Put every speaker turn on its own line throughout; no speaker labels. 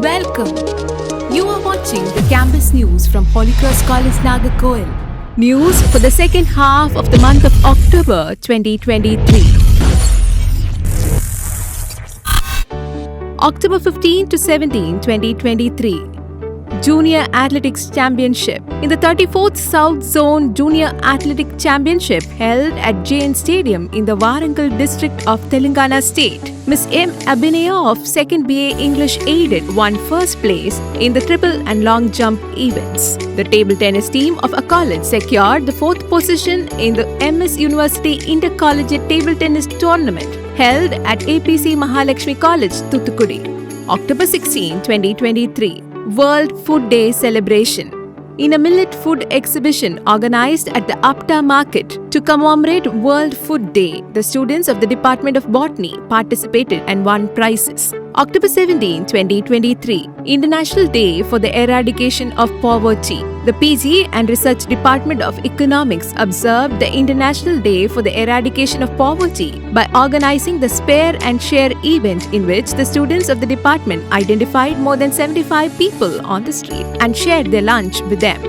Welcome. You are watching the campus news from Holy Cross College Nagercoil. News for the second half of the month of October 2023. October 15 to 17, 2023. Junior Athletics Championship. In the 34th South Zone Junior Athletic Championship held at JN Stadium in the Warangal district of Telangana State, Ms. M. Abhinaya of 2nd BA English Aided won first place in the triple and long jump events. The table tennis team of a college secured the 4th position in the MS University Intercollegiate Table Tennis Tournament held at APC Mahalakshmi College, Thuthukudi. October 16, 2023. World Food Day celebration. In a millet food exhibition organized at the Apta Market to commemorate World Food Day, the students of the Department of Botany participated and won prizes. October 17, 2023, International Day for the Eradication of Poverty. The PG and Research Department of Economics observed the International Day for the Eradication of Poverty by organizing the Spare and Share event, in which the students of the department identified more than 75 people on the street and shared their lunch with them.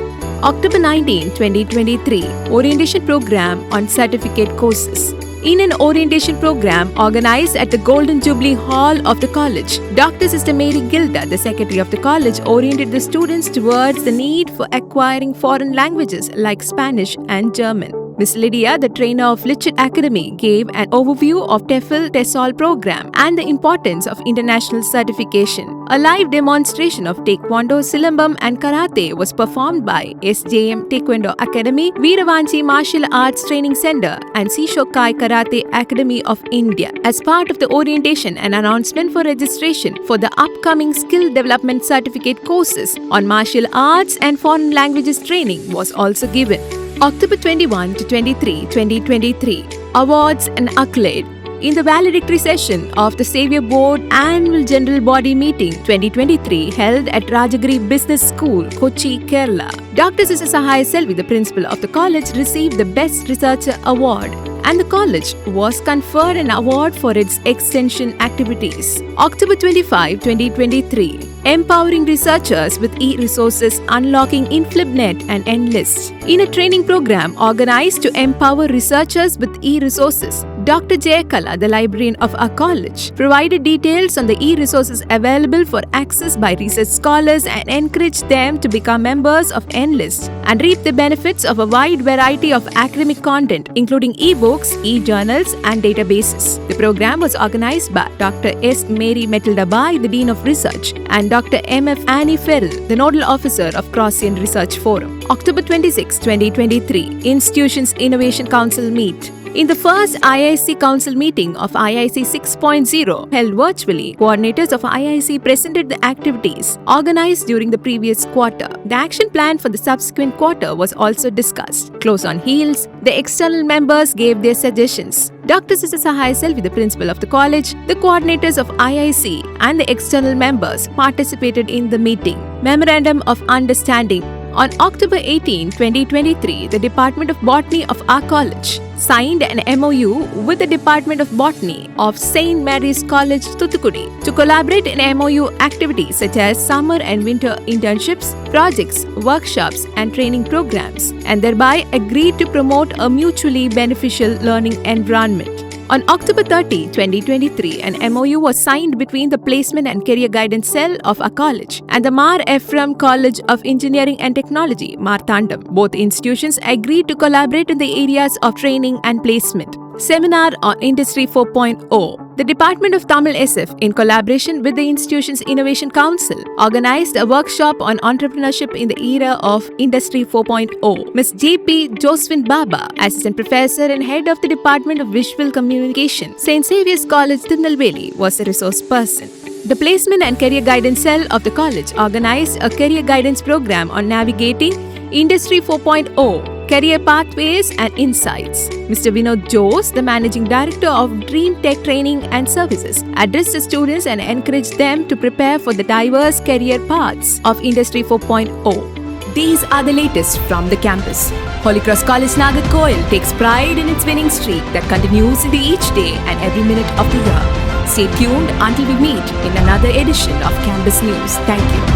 October 19, 2023, Orientation Program on Certificate Courses. In an orientation program organized at the Golden Jubilee Hall of the college, Dr. Sister Mary Gilda, the secretary of the college, oriented the students towards the need for acquiring foreign languages like Spanish and German. Ms. Lydia, the trainer of Lichet Academy, gave an overview of TESOL program and the importance of international certification. A live demonstration of Taekwondo, Silambam and Karate was performed by SJM Taekwondo Academy, Veeravanchi Martial Arts Training Center and Sishokai Karate Academy of India. As part of the orientation, an announcement for registration for the upcoming skill development certificate courses on martial arts and foreign languages training was also given. October 21 to 23, 2023. Awards and accolade. In the valedictory session of the Saviour Board Annual General Body Meeting 2023 held at Rajagiri Business School, Kochi, Kerala, Dr. Sister Sahaya Selvi, the principal of the college, received the Best Researcher Award, and the college was conferred an award for its extension activities. October 25, 2023. Empowering researchers with e-resources, unlocking InflipNet and Enlist. In a training program organized to empower researchers with e-resources, Dr. Jayakala, the librarian of our college, provided details on the e-resources available for access by research scholars and encouraged them to become members of Enlist and reap the benefits of a wide variety of academic content, including e-books, e-journals, and databases. The program was organized by Dr. S. Mary Matilda Bai, the Dean of Research, and Dr. M. F. Annie Ferrell, the Nodal Officer of Crossian Research Forum. October 26, 2023, Institutions Innovation Council Meet. In the first IIC Council meeting of IIC 6.0 held virtually, coordinators of IIC presented the activities organized during the previous quarter. The action plan for the subsequent quarter was also discussed. Close on heels, the external members gave their suggestions. Dr. Sister Sahaya Selvi, the principal of the college, the coordinators of IIC, and the external members participated in the meeting. Memorandum of Understanding. On October 18, 2023, the Department of Botany of our college signed an MOU with the Department of Botany of St. Mary's College, Thuthukudi to collaborate in MOU activities such as summer and winter internships, projects, workshops, and training programs, and thereby agreed to promote a mutually beneficial learning environment. On October 30, 2023, an MOU was signed between the Placement and Career Guidance Cell of our college and the Mar Ephraim College of Engineering and Technology, Marthandam. Both institutions agreed to collaborate in the areas of training and placement. Seminar on Industry 4.0. The Department of Tamil SF, in collaboration with the institution's Innovation Council, organized a workshop on entrepreneurship in the era of Industry 4.0. Ms. J.P. Josephine Baba, Assistant Professor and Head of the Department of Visual Communication, St. Saviour's College, Tirunelveli, was a resource person. The Placement and Career Guidance Cell of the college organized a career guidance program on navigating Industry 4.0. Career Pathways and Insights. Mr. Vinod Jose, the Managing Director of Dream Tech Training and Services, addressed the students and encouraged them to prepare for the diverse career paths of Industry 4.0. These are the latest from the campus. Holy Cross College Nagercoil takes pride in its winning streak that continues into each day and every minute of the year. Stay tuned until we meet in another edition of Campus News. Thank you.